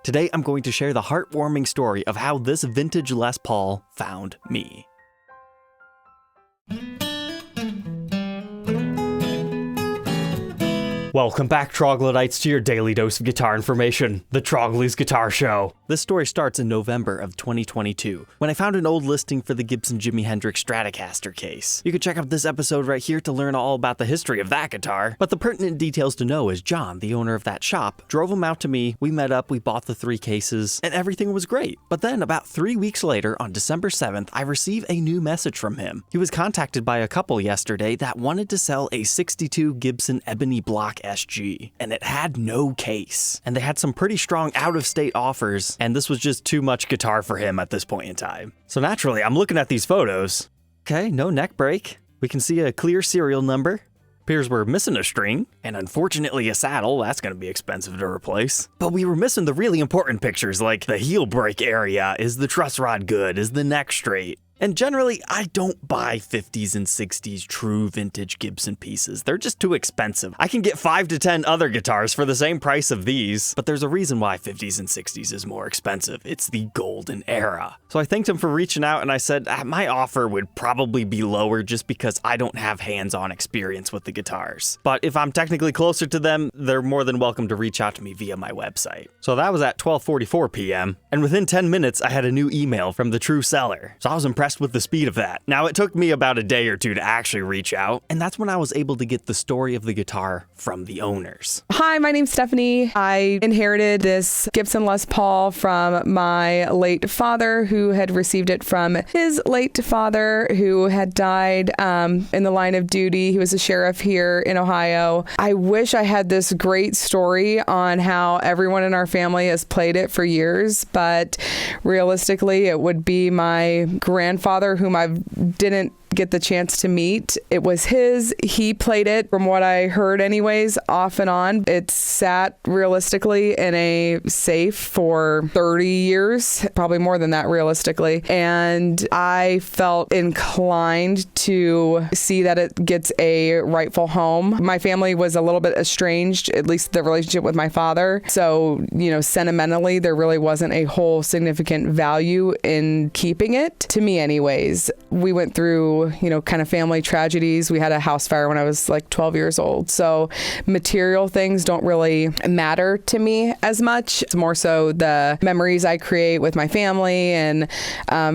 Today I'm going to share the heartwarming story of how this vintage Les Paul found me. Welcome back, Troglodytes, to your daily dose of guitar information, the Trogly's Guitar Show. This story starts in November of 2022, when I found an old listing for the Gibson Jimi Hendrix Stratocaster case. You can check out this episode right here to learn all about the history of that guitar, but the pertinent details to know is John, the owner of that shop, drove them out to me, we met up, we bought the 3 cases, and everything was great. But then, about 3 weeks later, on December 7th, I received a new message from him. He was contacted by a couple yesterday that wanted to sell a 62 Gibson Ebony Block SG, and it had no case. And they had some pretty strong out-of-state offers, and this was just too much guitar for him at this point in time. So naturally, I'm looking at these photos. Okay, no neck break. We can see a clear serial number. Appears we're missing a string, and unfortunately a saddle. That's gonna be expensive to replace. But we were missing the really important pictures, like the heel break area. Is the truss rod good? Is the neck straight? And generally, I don't buy 50s and 60s true vintage Gibson pieces. They're just too expensive. I can get 5 to 10 other guitars for the same price of these, but there's a reason why 50s and 60s is more expensive. It's the golden era. So I thanked him for reaching out, and I said my offer would probably be lower just because I don't have hands-on experience with the guitars. But if I'm technically closer to them, they're more than welcome to reach out to me via my website. So that was at 12:44 p.m., and within 10 minutes, I had a new email from the true seller. So I was impressed with the speed of that. Now, it took me about a day or two to actually reach out, and that's when I was able to get the story of the guitar from the owners. Hi, my name's Stephanie. I inherited this Gibson Les Paul from my late father, who had received it from his late father, who had died in the line of duty. He was a sheriff here in Ohio. I wish I had this great story on how everyone in our family has played it for years, but realistically, it would be my grandfather, whom I didn't get the chance to meet. It was his. He played it, from what I heard anyways, off and on. It sat realistically in a safe for 30 years, probably more than that realistically. And I felt inclined to see that it gets a rightful home. My family was a little bit estranged, at least the relationship with my father. So, sentimentally, there really wasn't a whole significant value in keeping it, to me anyways. We went through kind of family tragedies. We had a house fire when I was like 12 years old. So material things don't really matter to me as much. It's more so the memories I create with my family and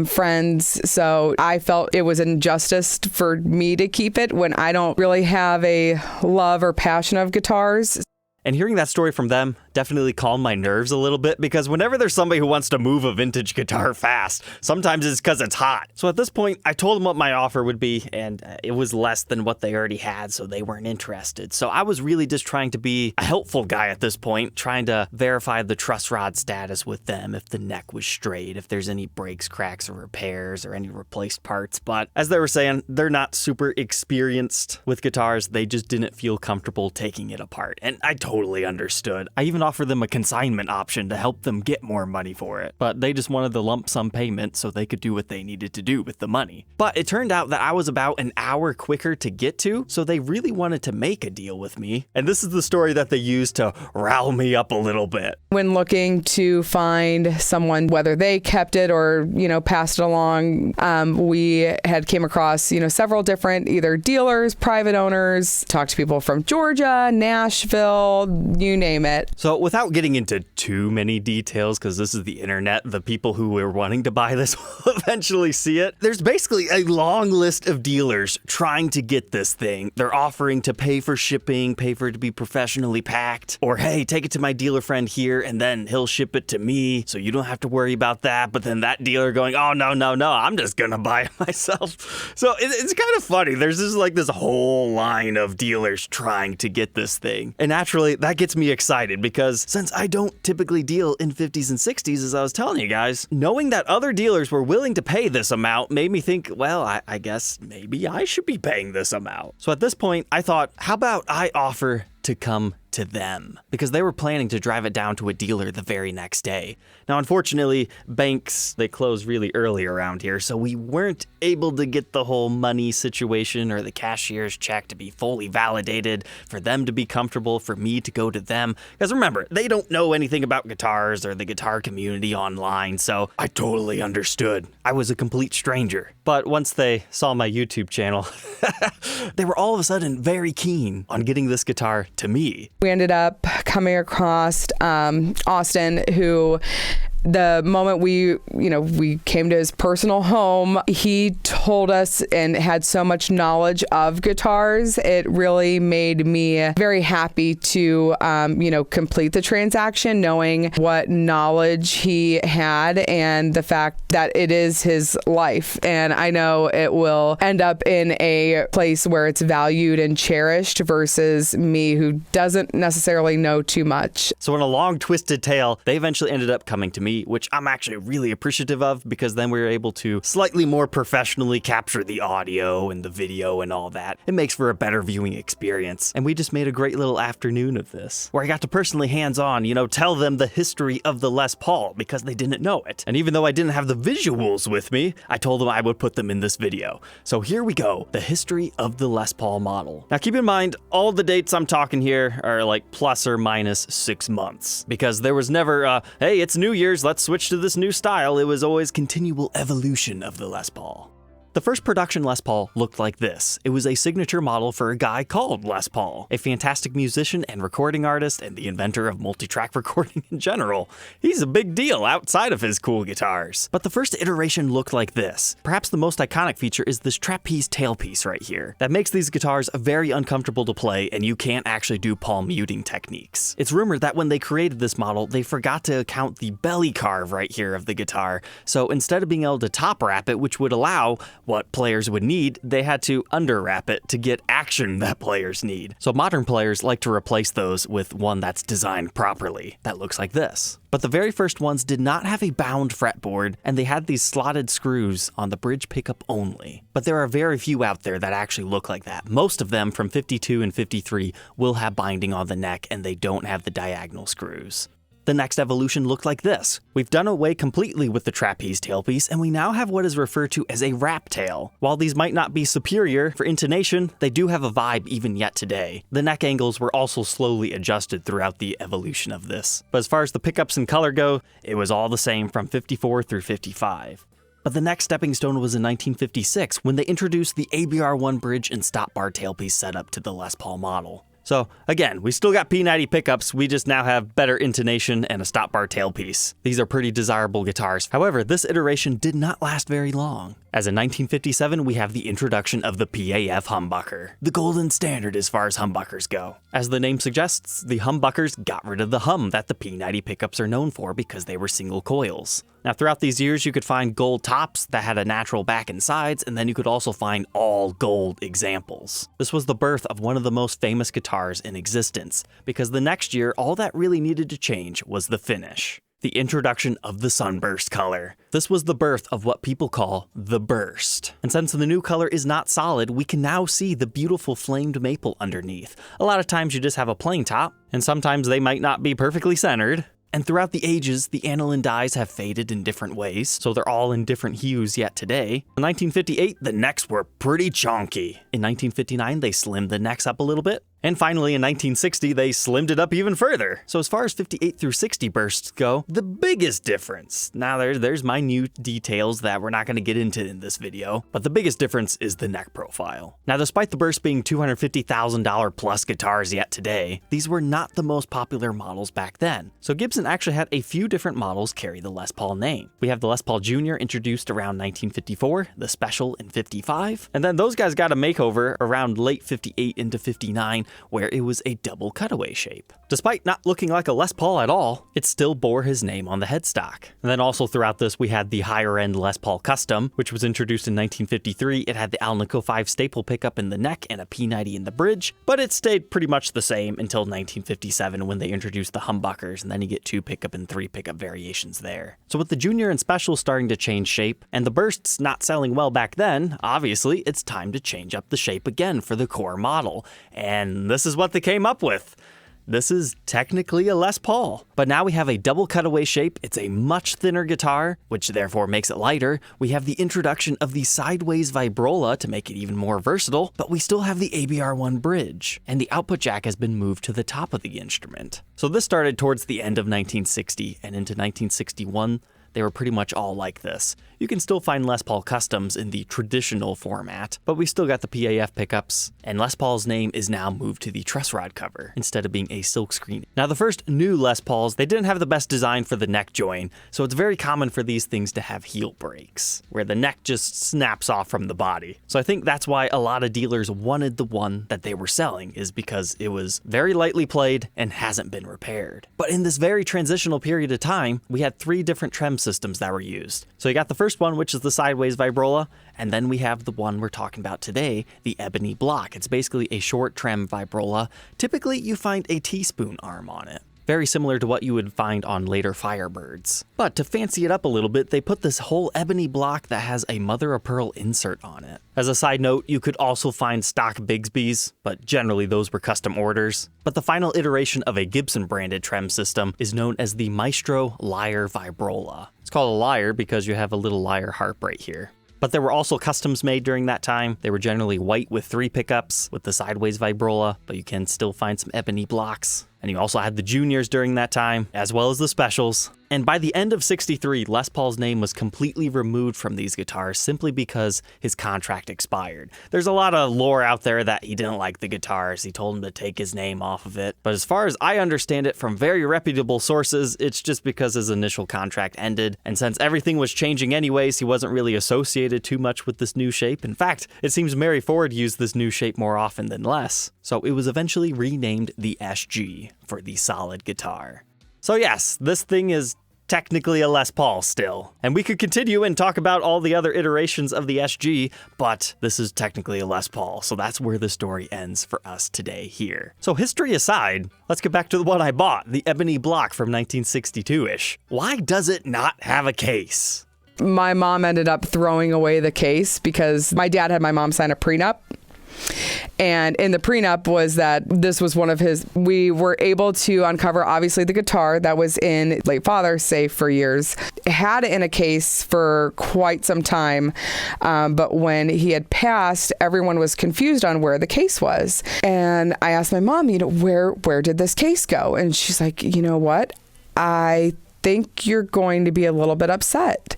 friends. So I felt it was injustice for me to keep it when I don't really have a love or passion of guitars. And hearing that story from them definitely calmed my nerves a little bit, because whenever there's somebody who wants to move a vintage guitar fast, sometimes it's because it's hot. So at this point, I told them what my offer would be, and it was less than what they already had, so they weren't interested. So I was really just trying to be a helpful guy at this point, trying to verify the truss rod status with them, if the neck was straight, if there's any breaks, cracks, or repairs, or any replaced parts. But as they were saying, they're not super experienced with guitars. They just didn't feel comfortable taking it apart, and I totally understood. I even offer them a consignment option to help them get more money for it, but they just wanted the lump sum payment so they could do what they needed to do with the money. But it turned out that I was about an hour quicker to get to, so they really wanted to make a deal with me. And this is the story that they used to rile me up a little bit. When looking to find someone, whether they kept it or, passed it along, we had came across, several different either dealers, private owners, talked to people from Georgia, Nashville, you name it. So without getting into too many details, because this is the internet, the people who were wanting to buy this will eventually see it. There's basically a long list of dealers trying to get this thing. They're offering to pay for shipping, pay for it to be professionally packed, or hey, take it to my dealer friend here and then he'll ship it to me so you don't have to worry about that. But then that dealer going, oh, no, I'm just gonna buy it myself. So it's kind of funny. There's just like this whole line of dealers trying to get this thing. And naturally, that gets me excited, because since I don't typically deal in 50s and 60s, as I was telling you guys, knowing that other dealers were willing to pay this amount made me think, well, I guess maybe I should be paying this amount. So at this point, I thought, how about I offer to come to them because they were planning to drive it down to a dealer the very next day. Now, unfortunately, banks, they close really early around here, so we weren't able to get the whole money situation or the cashier's check to be fully validated, for them to be comfortable, for me to go to them. Because remember, they don't know anything about guitars or the guitar community online, so I totally understood. I was a complete stranger. But once they saw my YouTube channel, they were all of a sudden very keen on getting this guitar to me. We ended up coming across Austin, who the moment we came to his personal home, he told us and had so much knowledge of guitars. It really made me very happy to, complete the transaction, knowing what knowledge he had and the fact that it is his life. And I know it will end up in a place where it's valued and cherished versus me, who doesn't necessarily know too much. So in a long twisted tale, they eventually ended up coming to me, which I'm actually really appreciative of, because then we were able to slightly more professionally capture the audio and the video and all that. It makes for a better viewing experience. And we just made a great little afternoon of this, where I got to personally hands-on, tell them the history of the Les Paul, because they didn't know it. And even though I didn't have the visuals with me, I told them I would put them in this video. So here we go, the history of the Les Paul model. Now keep in mind, all the dates I'm talking here are like plus or minus 6 months, because there was never, hey, it's New Year's, let's switch to this new style. It was always continual evolution of the Les Paul. The first production Les Paul looked like this. It was a signature model for a guy called Les Paul, a fantastic musician and recording artist and the inventor of multi-track recording in general. He's a big deal outside of his cool guitars. But the first iteration looked like this. Perhaps the most iconic feature is this trapeze tailpiece right here that makes these guitars very uncomfortable to play, and you can't actually do palm muting techniques. It's rumored that when they created this model, they forgot to account the belly carve right here of the guitar. So instead of being able to top wrap it, which would allow what players would need, they had to underwrap it to get action that players need. So modern players like to replace those with one that's designed properly, that looks like this. But the very first ones did not have a bound fretboard, and they had these slotted screws on the bridge pickup only. But there are very few out there that actually look like that. Most of them from 52 and 53 will have binding on the neck, and they don't have the diagonal screws. The next evolution looked like this. We've done away completely with the trapeze tailpiece, and we now have what is referred to as a wrap tail. While these might not be superior for intonation, they do have a vibe even yet today. The neck angles were also slowly adjusted throughout the evolution of this. But as far as the pickups and color go, it was all the same from 54 through 55. But the next stepping stone was in 1956 when they introduced the ABR1 bridge and stop bar tailpiece setup to the Les Paul model. So again, we still got P90 pickups, we just now have better intonation and a stop bar tailpiece. These are pretty desirable guitars. However, this iteration did not last very long, as in 1957 we have the introduction of the PAF humbucker, the golden standard as far as humbuckers go. As the name suggests, the humbuckers got rid of the hum that the P90 pickups are known for because they were single coils. Now throughout these years you could find gold tops that had a natural back and sides, and then you could also find all gold examples. This was the birth of one of the most famous guitars in existence, because the next year all that really needed to change was the finish. The introduction of the sunburst color. This was the birth of what people call the burst. And since the new color is not solid, we can now see the beautiful flamed maple underneath. A lot of times you just have a plain top, and sometimes they might not be perfectly centered. And throughout the ages, the aniline dyes have faded in different ways, so they're all in different hues yet today. In 1958, the necks were pretty chunky. In 1959, they slimmed the necks up a little bit. And finally, in 1960, they slimmed it up even further. So as far as 58 through 60 bursts go, the biggest difference. Now there's minute details that we're not going to get into in this video, but the biggest difference is the neck profile. Now despite the burst being $250,000 plus guitars yet today, these were not the most popular models back then. So Gibson actually had a few different models carry the Les Paul name. We have the Les Paul Jr. introduced around 1954, the Special in 55, and then those guys got a makeover around late 58 into 59, where it was a double cutaway shape. Despite not looking like a Les Paul at all, it still bore his name on the headstock. And then also throughout this, we had the higher end Les Paul Custom, which was introduced in 1953. It had the Alnico 5 staple pickup in the neck and a P90 in the bridge, but it stayed pretty much the same until 1957 when they introduced the humbuckers, and then you get 2 pickup and 3 pickup variations there. So with the Junior and Special starting to change shape, and the bursts not selling well back then, obviously it's time to change up the shape again for the core model. And and this is what they came up with. This is technically a Les Paul, but now we have a double cutaway shape. It's a much thinner guitar, which therefore makes it lighter. We have the introduction of the sideways Vibrola to make it even more versatile, but we still have the ABR1 bridge, and the output jack has been moved to the top of the instrument. So this started towards the end of 1960, and into 1961, they were pretty much all like this. You can still find Les Paul Customs in the traditional format, but we still got the PAF pickups, and Les Paul's name is now moved to the truss rod cover instead of being a silkscreen. Now the first new Les Pauls, they didn't have the best design for the neck join, so it's very common for these things to have heel breaks, where the neck just snaps off from the body. So I think that's why a lot of dealers wanted the one that they were selling, is because it was very lightly played and hasn't been repaired. But in this very transitional period of time, we had 3 different trem systems that were used. So you got the first one, which is the sideways Vibrola, and then we have the one we're talking about today, the Ebony block. It's basically a short trem Vibrola. Typically, you find a teaspoon arm on it, very similar to what you would find on later Firebirds. But to fancy it up a little bit, they put this whole Ebony block that has a mother of pearl insert on it. As a side note, you could also find stock Bigsby's, but generally those were custom orders. But the final iteration of a Gibson branded trem system is known as the Maestro Lyre Vibrola. It's called a lyre because you have a little lyre harp right here. But there were also customs made during that time. They were generally white with 3 pickups with the sideways Vibrola, but you can still find some Ebony blocks. And you also had the juniors during that time, as well as the specials. And by the end of '63, Les Paul's name was completely removed from these guitars simply because his contract expired. There's a lot of lore out there that he didn't like the guitars. He told him to take his name off of it. But as far as I understand it from very reputable sources, it's just because his initial contract ended. And since everything was changing anyways, he wasn't really associated too much with this new shape. In fact, it seems Mary Ford used this new shape more often than less. So it was eventually renamed the SG for the solid guitar. So yes, this thing is technically a Les Paul still. And we could continue and talk about all the other iterations of the SG, but this is technically a Les Paul, so that's where the story ends for us today here. So history aside, let's get back to the one I bought, the Ebony block from 1962-ish. Why does it not have a case? My mom ended up throwing away the case because my dad had my mom sign a prenup. And in the prenup was that this was one of his, we were able to uncover obviously the guitar that was in late father's safe for years. Had it in a case for quite some time, but when he had passed, everyone was confused on where the case was. And I asked my mom, where did this case go? And she's like, you know what? I think you're going to be a little bit upset.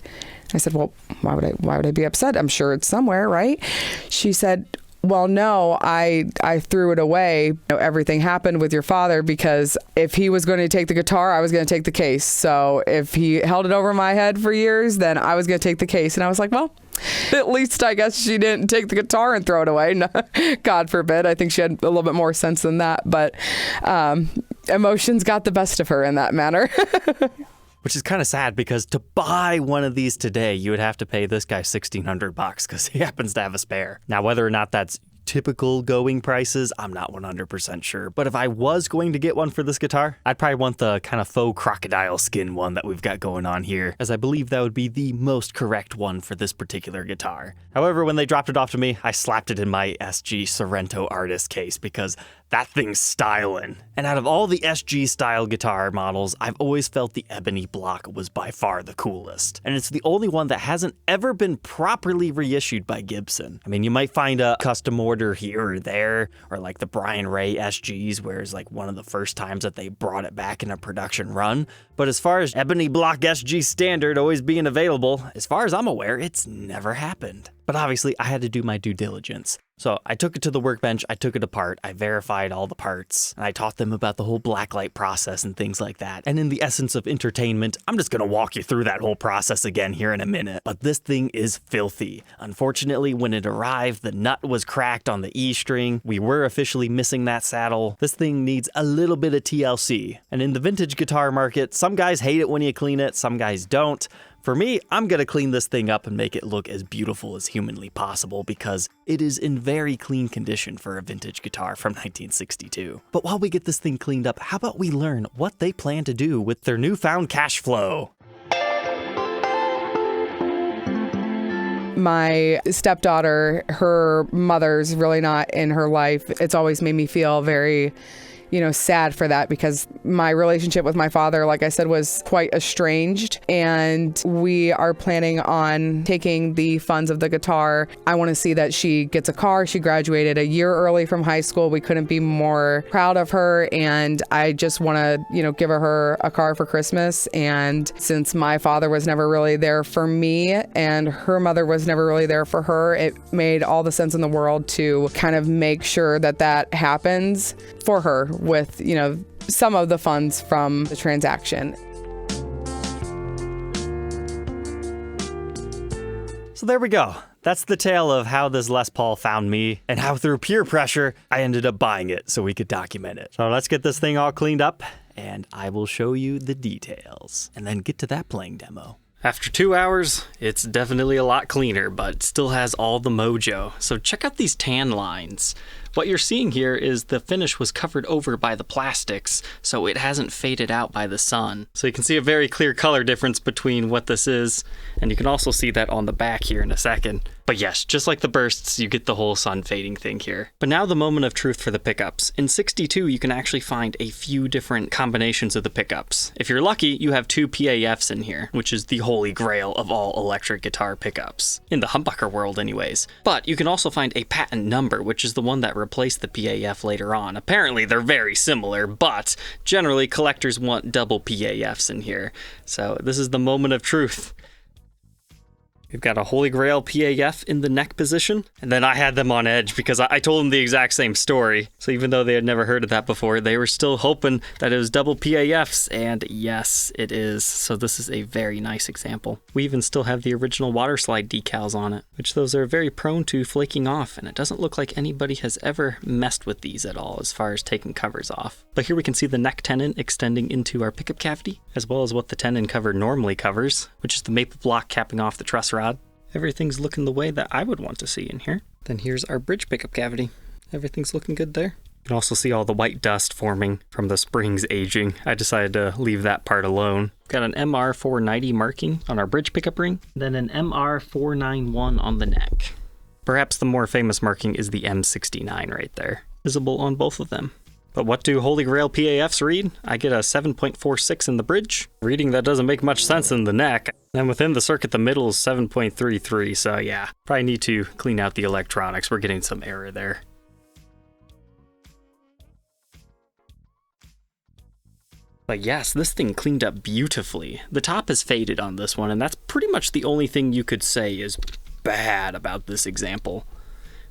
I said, well, why would I be upset? I'm sure it's somewhere, right? She said, well, no, I threw it away. Everything happened with your father because if he was going to take the guitar, I was going to take the case. So if he held it over my head for years, then I was going to take the case. And I was like, well, at least I guess she didn't take the guitar and throw it away. No, God forbid. I think she had a little bit more sense than that. But emotions got the best of her in that manner. Which is kind of sad because to buy one of these today, you would have to pay this guy $1,600 because he happens to have a spare. Now, whether or not that's typical going prices, I'm not 100% sure. But if I was going to get one for this guitar, I'd probably want the kind of faux crocodile skin one that we've got going on here, as I believe that would be the most correct one for this particular guitar. However, when they dropped it off to me, I slapped it in my SG Sorrento artist case because that thing's styling. And out of all the SG style guitar models, I've always felt the Ebony block was by far the coolest. And it's the only one that hasn't ever been properly reissued by Gibson. I mean, you might find a custom order here or there, or like the Brian Ray SGs, where it's like one of the first times that they brought it back in a production run. But as far as Ebony block SG standard always being available, as far as I'm aware, it's never happened. But obviously, I had to do my due diligence. So I took it to the workbench, I took it apart, I verified all the parts, and I taught them about the whole blacklight process and things like that. And in the essence of entertainment, I'm just gonna walk you through that whole process again here in a minute. But this thing is filthy. Unfortunately, when it arrived, the nut was cracked on the E string. We were officially missing that saddle. This thing needs a little bit of TLC. And in the vintage guitar market, some guys hate it when you clean it, some guys don't. For me, I'm gonna clean this thing up and make it look as beautiful as humanly possible because it is in very clean condition for a vintage guitar from 1962. But while we get this thing cleaned up, how about we learn what they plan to do with their newfound cash flow? My stepdaughter, her mother's really not in her life. It's always made me feel very, sad for that, because my relationship with my father, like I said, was quite estranged, and we are planning on taking the funds of the guitar. I want to see that she gets a car. She graduated a year early from high school. We couldn't be more proud of her, and I just want to, give her a car for Christmas. And since my father was never really there for me and her mother was never really there for her, it made all the sense in the world to kind of make sure that that happens for her with, some of the funds from the transaction. So there we go. That's the tale of how this Les Paul found me and how through peer pressure, I ended up buying it so we could document it. So let's get this thing all cleaned up and I will show you the details and then get to that playing demo. After 2 hours, it's definitely a lot cleaner, but still has all the mojo. So check out these tan lines. What you're seeing here is the finish was covered over by the plastics, so it hasn't faded out by the sun. So you can see a very clear color difference between what this is, and you can also see that on the back here in a second. But yes, just like the bursts, you get the whole sun fading thing here. But now the moment of truth for the pickups. In 62, you can actually find a few different combinations of the pickups. If you're lucky, you have 2 PAFs in here, which is the holy grail of all electric guitar pickups. In the humbucker world anyways. But you can also find a patent number, which is the one that replace the PAF later on. Apparently they're very similar, but generally collectors want double PAFs in here. So this is the moment of truth. We've got a Holy Grail PAF in the neck position, and then I had them on edge because I told them the exact same story. So even though they had never heard of that before, they were still hoping that it was double PAFs, and yes, it is. So this is a very nice example. We even still have the original water slide decals on it, which those are very prone to flaking off, and it doesn't look like anybody has ever messed with these at all as far as taking covers off. But here we can see the neck tenon extending into our pickup cavity, as well as what the tenon cover normally covers, which is the maple block capping off the truss rod. Everything's looking the way that I would want to see in here. Then here's our bridge pickup cavity. Everything's looking good there. You can also see all the white dust forming from the springs aging. I decided to leave that part alone. We've got an MR490 marking on our bridge pickup ring, then an MR491 on the neck. Perhaps the more famous marking is the M69 right there, visible on both of them. But what do Holy Grail PAFs read? I get a 7.46 in the bridge. Reading that doesn't make much sense in the neck. And within the circuit, the middle is 7.33, so yeah. Probably need to clean out the electronics. We're getting some error there. But yes, this thing cleaned up beautifully. The top is faded on this one, and that's pretty much the only thing you could say is bad about this example.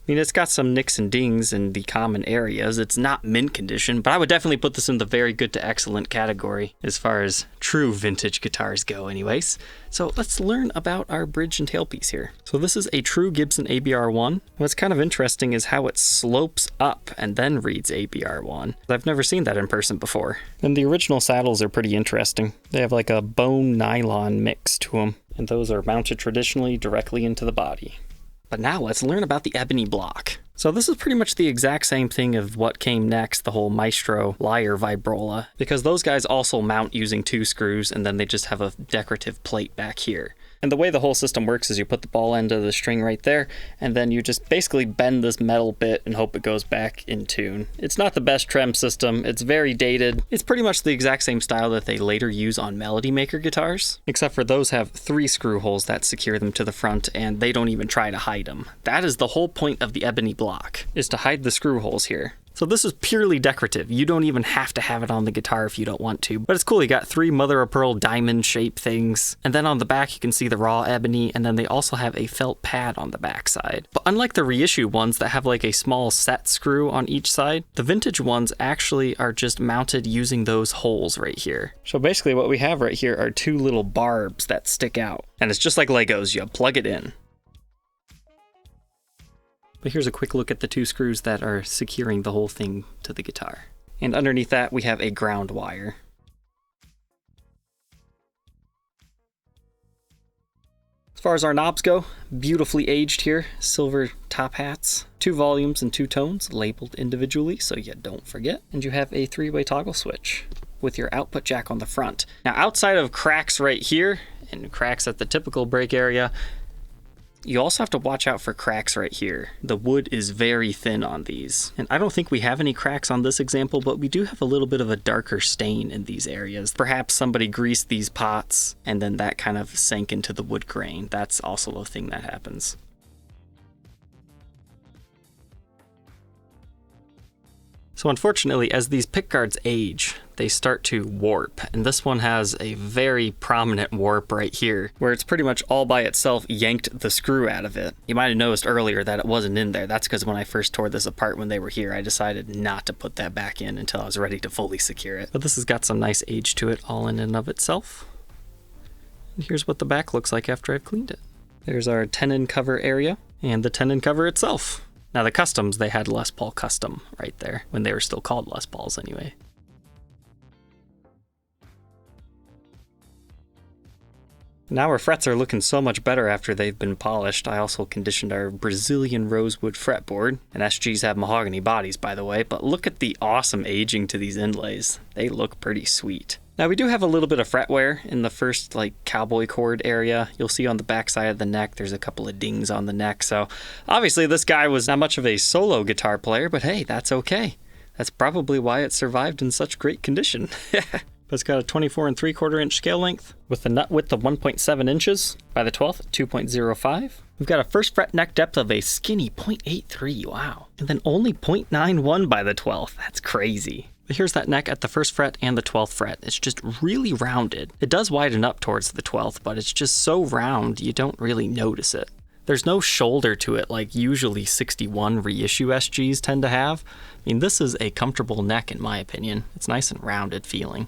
I mean, it's got some nicks and dings in the common areas. It's not mint condition, but I would definitely put this in the very good to excellent category as far as true vintage guitars go anyways. So let's learn about our bridge and tailpiece here. So this is a true Gibson ABR1. What's kind of interesting is how it slopes up and then reads ABR1. I've never seen that in person before. And the original saddles are pretty interesting. They have like a bone nylon mix to them, and those are mounted traditionally directly into the body. But now let's learn about the Ebony block. So this is pretty much the exact same thing of what came next, the whole Maestro Lyre Vibrola, because those guys also mount using 2 screws and then they just have a decorative plate back here. And the way the whole system works is you put the ball end of the string right there, and then you just basically bend this metal bit and hope it goes back in tune. It's not the best trem system, it's very dated. It's pretty much the exact same style that they later use on Melody Maker guitars, except for those have 3 screw holes that secure them to the front, and they don't even try to hide them. That is the whole point of the Ebony block, is to hide the screw holes here. So this is purely decorative. You don't even have to have it on the guitar if you don't want to. But it's cool, you got 3 mother-of-pearl diamond shape things. And then on the back you can see the raw ebony, and then they also have a felt pad on the back side. But unlike the reissue ones that have like a small set screw on each side, the vintage ones actually are just mounted using those holes right here. So basically what we have right here are 2 little barbs that stick out. And it's just like Legos, you plug it in. But here's a quick look at the 2 screws that are securing the whole thing to the guitar. And underneath that, we have a ground wire. As far as our knobs go, beautifully aged here, silver top hats, 2 volumes and 2 tones labeled individually so you don't forget. And you have a 3-way toggle switch with your output jack on the front. Now outside of cracks right here and cracks at the typical break area, You also have to watch out for cracks right here. The wood is very thin on these. And I don't think we have any cracks on this example, but we do have a little bit of a darker stain in these areas. Perhaps somebody greased these pots and then that kind of sank into the wood grain. That's also a thing that happens. So unfortunately, as these pickguards age, they start to warp, and this one has a very prominent warp right here, where it's pretty much all by itself yanked the screw out of it. You might have noticed earlier that it wasn't in there. That's because when I first tore this apart when they were here, I decided not to put that back in until I was ready to fully secure it. But this has got some nice age to it all in and of itself. And here's what the back looks like after I've cleaned it. There's our tenon cover area, and the tenon cover itself. Now the customs, they had Les Paul Custom right there, when they were still called Les Pauls anyway. Now our frets are looking so much better after they've been polished. I also conditioned our Brazilian rosewood fretboard, and SGs have mahogany bodies by the way, but look at the awesome aging to these inlays. They look pretty sweet. Now we do have a little bit of fret wear in the first cowboy cord area. You'll see on the back side of the neck there's a couple of dings on the neck. So obviously this guy was not much of a solo guitar player, but hey, that's okay. That's probably why it survived in such great condition. But it's got a 24 3/4 inch scale length with a nut width of 1.7 inches by the 12th, 2.05. We've got a first fret neck depth of a skinny 0.83, wow. And then only 0.91 by the 12th, that's crazy. But here's that neck at the first fret and the 12th fret. It's just really rounded. It does widen up towards the 12th, but it's just so round you don't really notice it. There's no shoulder to it like usually 61 reissue SGs tend to have. I mean, this is a comfortable neck in my opinion. It's nice and rounded feeling.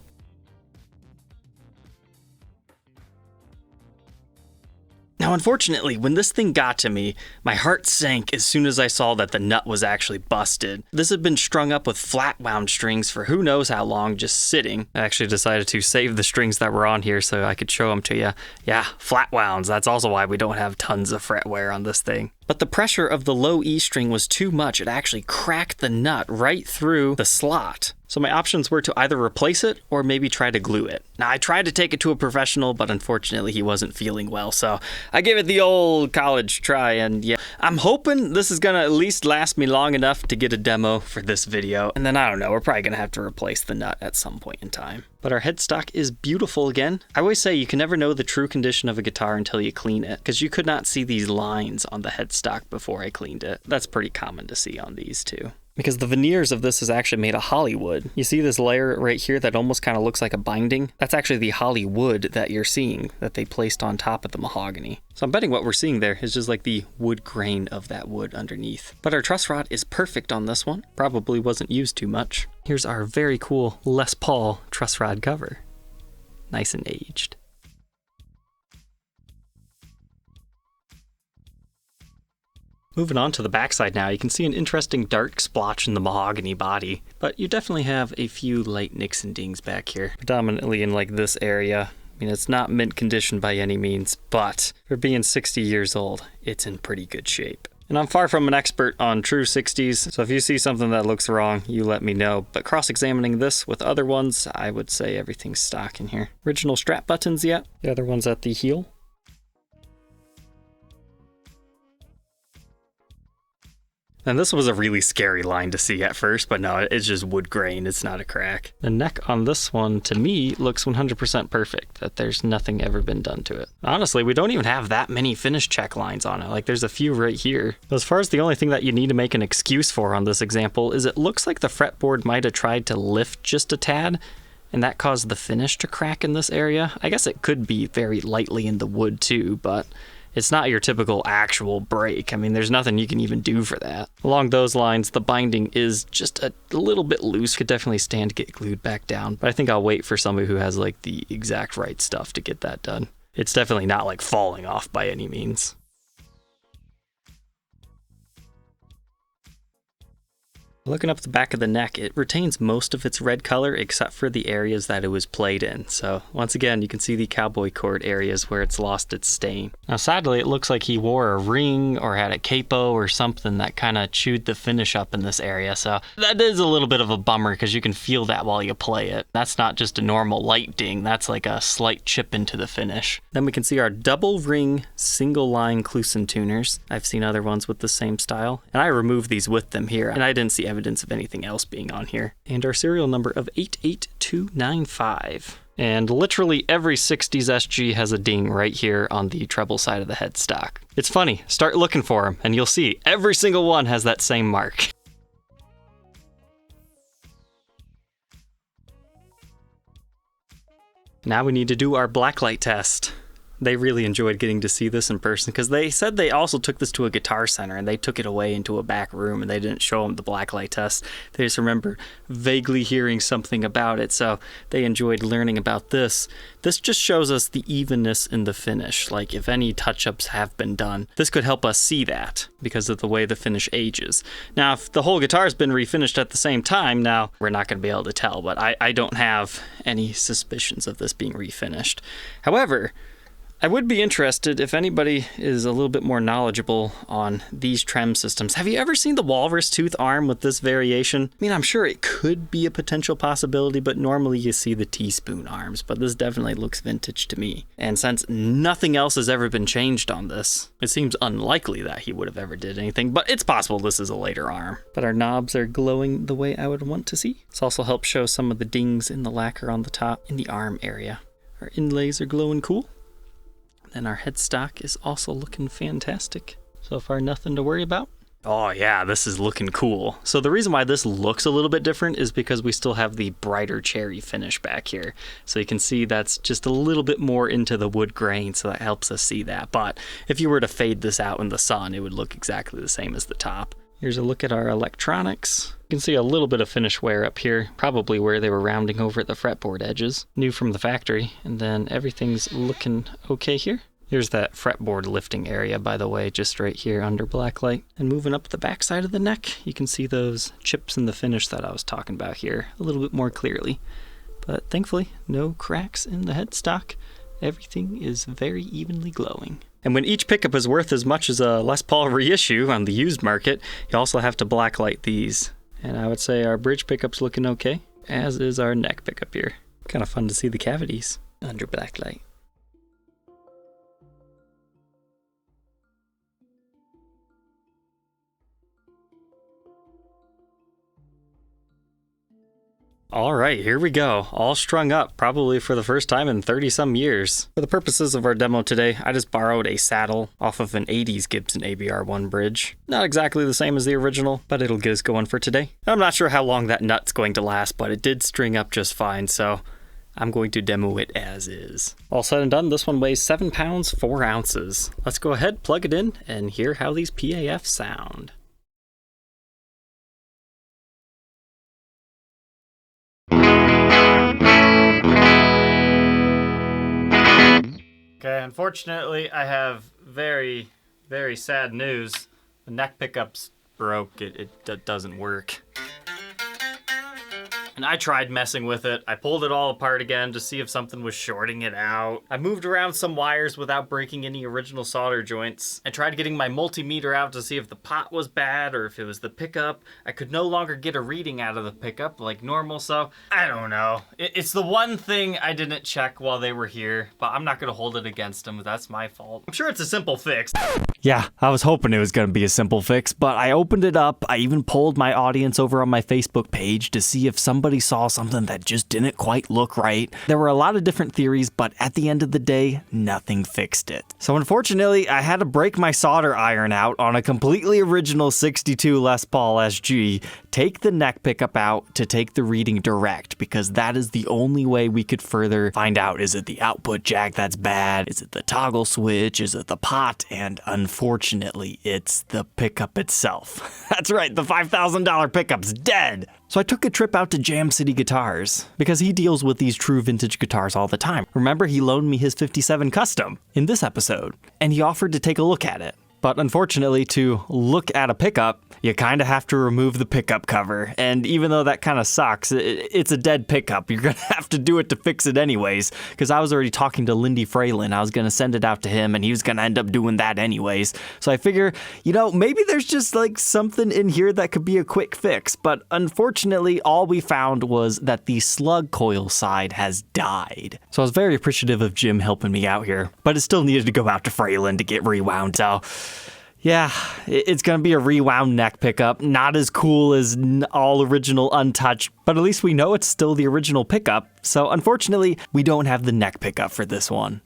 Now, unfortunately, when this thing got to me, my heart sank as soon as I saw that the nut was actually busted. This had been strung up with flat wound strings for who knows how long, just sitting. I actually decided to save the strings that were on here so I could show them to you. Yeah, flat wounds. That's also why we don't have tons of fret wear on this thing. But the pressure of the low E string was too much. It actually cracked the nut right through the slot. So my options were to either replace it or maybe try to glue it. Now I tried to take it to a professional, but unfortunately he wasn't feeling well. So I gave it the old college try, and yeah, I'm hoping this is gonna at least last me long enough to get a demo for this video. And then I don't know, we're probably gonna have to replace the nut at some point in time. But our headstock is beautiful again. I always say you can never know the true condition of a guitar until you clean it, because you could not see these lines on the headstock before I cleaned it. That's pretty common to see on these too. Because the veneers of this is actually made of Hollywood. You see this layer right here that almost kind of looks like a binding? That's actually the Hollywood that you're seeing that they placed on top of the mahogany. So I'm betting what we're seeing there is just like the wood grain of that wood underneath. But our truss rod is perfect on this one. Probably wasn't used too much. Here's our very cool Les Paul truss rod cover. Nice and aged. Moving on to the backside now, you can see an interesting dark splotch in the mahogany body, but you definitely have a few light nicks and dings back here, predominantly in this area. I mean, it's not mint condition by any means, but for being 60 years old, it's in pretty good shape. And I'm far from an expert on true 60s, so if you see something that looks wrong, you let me know. But cross-examining this with other ones, I would say everything's stock in here. Original strap buttons yet, the other one's at the heel. And this was a really scary line to see at first, but no, it's just wood grain, it's not a crack. The neck on this one, to me, looks 100% perfect, that there's nothing ever been done to it. Honestly, we don't even have that many finish check lines on it, there's a few right here. As far as the only thing that you need to make an excuse for on this example is it looks like the fretboard might have tried to lift just a tad, and that caused the finish to crack in this area. I guess it could be very lightly in the wood too, but it's not your typical actual break. I mean, there's nothing you can even do for that. Along those lines, the binding is just a little bit loose. Could definitely stand to get glued back down, but I think I'll wait for somebody who has the exact right stuff to get that done. It's definitely not falling off by any means. Looking up the back of the neck, it retains most of its red color except for the areas that it was played in. So once again, you can see the cowboy cord areas where it's lost its stain. Now sadly, it looks like he wore a ring or had a capo or something that kind of chewed the finish up in this area. So that is a little bit of a bummer because you can feel that while you play it. That's not just a normal light ding, that's like a slight chip into the finish. Then we can see our double ring single line Kluson tuners. I've seen other ones with the same style, and I removed these with them here, and I didn't see evidence of anything else being on here. And our serial number of 88295. And literally every 60s SG has a ding right here on the treble side of the headstock. It's funny, start looking for them, and you'll see every single one has that same mark. Now we need to do our blacklight test. They really enjoyed getting to see this in person because they said they also took this to a guitar center and they took it away into a back room and they didn't show them the blacklight test. They just remember vaguely hearing something about it, so they enjoyed learning about this. This just shows us the evenness in the finish, like if any touch-ups have been done. This could help us see that because of the way the finish ages. Now, if the whole guitar's been refinished at the same time, now we're not going to be able to tell, but I don't have any suspicions of this being refinished. However, I would be interested if anybody is a little bit more knowledgeable on these trem systems. Have you ever seen the walrus tooth arm with this variation? I mean, I'm sure it could be a potential possibility, but normally you see the teaspoon arms, but this definitely looks vintage to me. And since nothing else has ever been changed on this, it seems unlikely that he would have ever did anything, but it's possible this is a later arm. But our knobs are glowing the way I would want to see. This also helps show some of the dings in the lacquer on the top in the arm area. Our inlays are glowing cool. And our headstock is also looking fantastic. So far, nothing to worry about. Oh yeah, this is looking cool. So the reason why this looks a little bit different is because we still have the brighter cherry finish back here. So you can see that's just a little bit more into the wood grain, so that helps us see that. But if you were to fade this out in the sun, it would look exactly the same as the top. Here's a look at our electronics. You can see a little bit of finish wear up here, probably where they were rounding over at the fretboard edges. New from the factory, and then everything's looking okay here. Here's that fretboard lifting area, by the way, just right here under blacklight. And moving up the back side of the neck, you can see those chips in the finish that I was talking about here a little bit more clearly. But thankfully, no cracks in the headstock. Everything is very evenly glowing. And when each pickup is worth as much as a Les Paul reissue on the used market, you also have to blacklight these. And I would say our bridge pickup's looking okay, as is our neck pickup here. Kind of fun to see the cavities under blacklight. All right, here we go. All strung up, probably for the first time in 30-some years. For the purposes of our demo today, I just borrowed a saddle off of an 80s Gibson ABR1 bridge. Not exactly the same as the original, but it'll get us going for today. I'm not sure how long that nut's going to last, but it did string up just fine, so I'm going to demo it as is. All said and done, this one weighs 7 pounds, 4 ounces. Let's go ahead, plug it in, and hear how these PAFs sound. Okay, unfortunately, I have very, very sad news. The neck pickup's broke. It doesn't work. And I tried messing with it. I pulled it all apart again to see if something was shorting it out. I moved around some wires without breaking any original solder joints. I tried getting my multimeter out to see if the pot was bad or if it was the pickup. I could no longer get a reading out of the pickup like normal, so I don't know. It's the one thing I didn't check while they were here, but I'm not gonna hold it against them. That's my fault. I'm sure it's a simple fix. Yeah, I was hoping it was gonna be a simple fix, but I opened it up. I even polled my audience over on my Facebook page to see if somebody saw something that just didn't quite look right. There were a lot of different theories, but at the end of the day, nothing fixed it. So unfortunately, I had to break my solder iron out on a completely original 62 Les Paul SG, take the neck pickup out to take the reading direct, because that is the only way we could further find out, is it the output jack that's bad? Is it the toggle switch? Is it the pot? And unfortunately, it's the pickup itself. That's right, the $5,000 pickup's dead. So I took a trip out to Jam City Guitars, because he deals with these true vintage guitars all the time. Remember, he loaned me his 57 Custom in this episode, and he offered to take a look at it. But unfortunately, to look at a pickup, you kind of have to remove the pickup cover. And even though that kind of sucks, it's a dead pickup. You're going to have to do it to fix it anyways. Because I was already talking to Lindy Fralin. I was going to send it out to him, and he was going to end up doing that anyways. So I figure, maybe there's just like something in here that could be a quick fix. But unfortunately, all we found was that the slug coil side has died. So I was very appreciative of Jim helping me out here. But it still needed to go out to Fralin to get rewound. So yeah, it's going to be a rewound neck pickup. Not as cool as all original untouched, but at least we know it's still the original pickup. So unfortunately, we don't have the neck pickup for this one.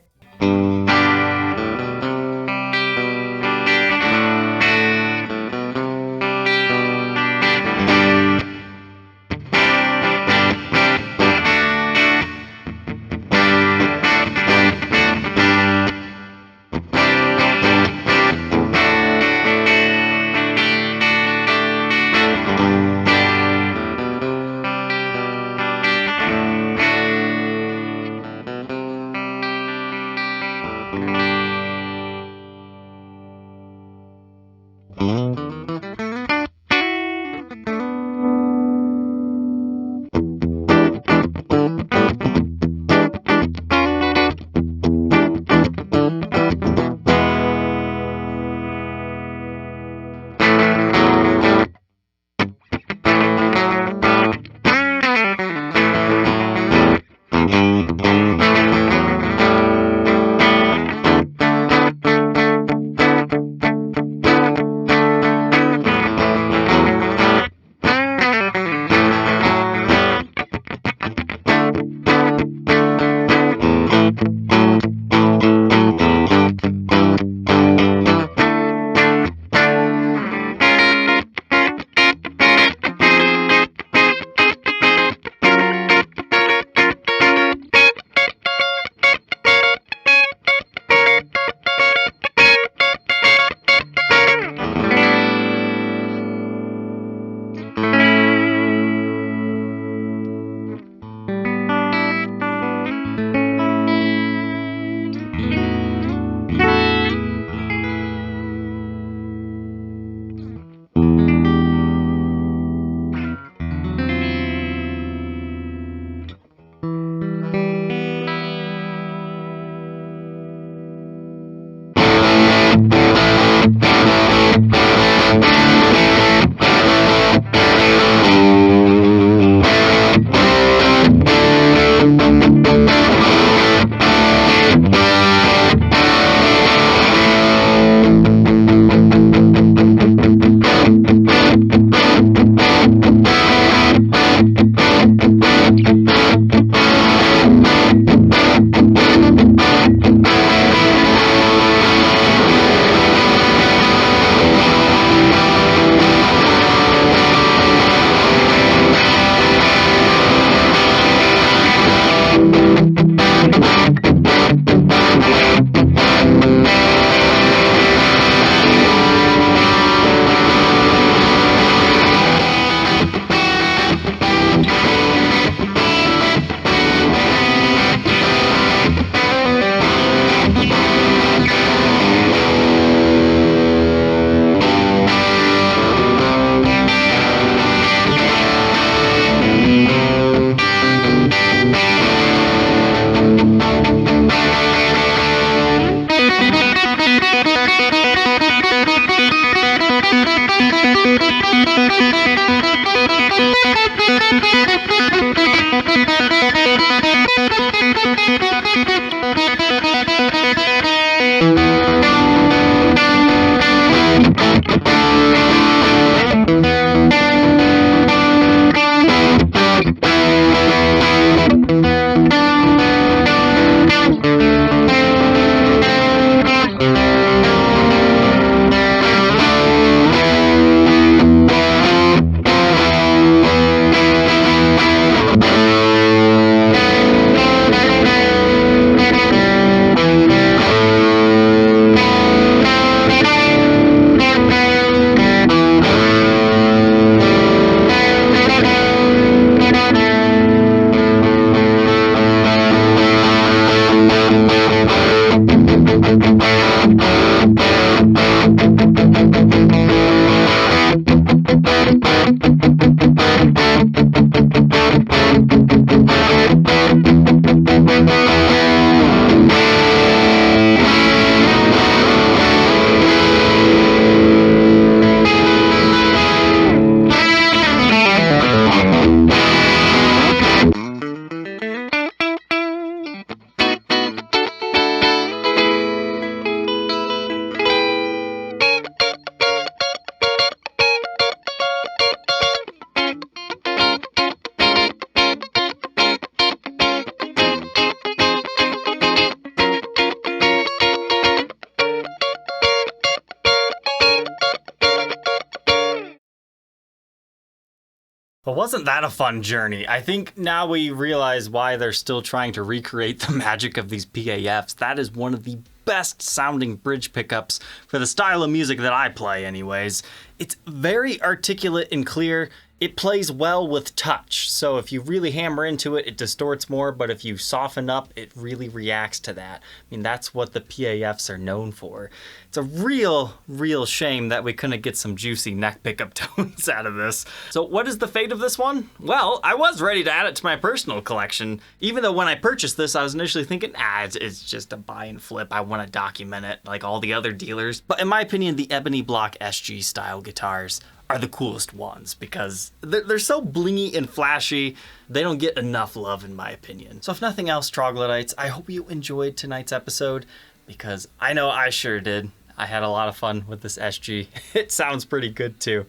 Well, wasn't that a fun journey? I think now we realize why they're still trying to recreate the magic of these PAFs. That is one of the best sounding bridge pickups for the style of music that I play anyways. It's very articulate and clear. It plays well with touch, so if you really hammer into it, it distorts more, but if you soften up, it really reacts to that. I mean, that's what the PAFs are known for. It's a real shame that we couldn't get some juicy neck pickup tones out of this. So what is the fate of this one? Well, I was ready to add it to my personal collection, even though when I purchased this, I was initially thinking, it's just a buy and flip. I want to document it like all the other dealers. But in my opinion, the Ebony Block SG style guitars are the coolest ones because they're so blingy and flashy. They don't get enough love in my opinion. So if nothing else, troglodytes, I hope you enjoyed tonight's episode because I know I sure did. I had a lot of fun with this SG. It sounds pretty good too.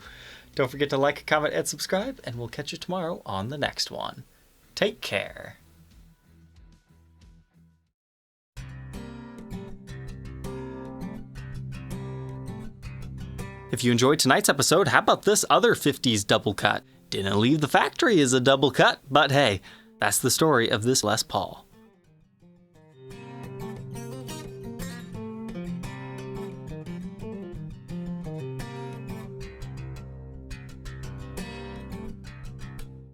Don't forget to like, comment, and subscribe, and we'll catch you tomorrow on the next one. Take care. If you enjoyed tonight's episode, how about this other 50s double cut? Didn't leave the factory as a double cut, but hey, that's the story of this Les Paul.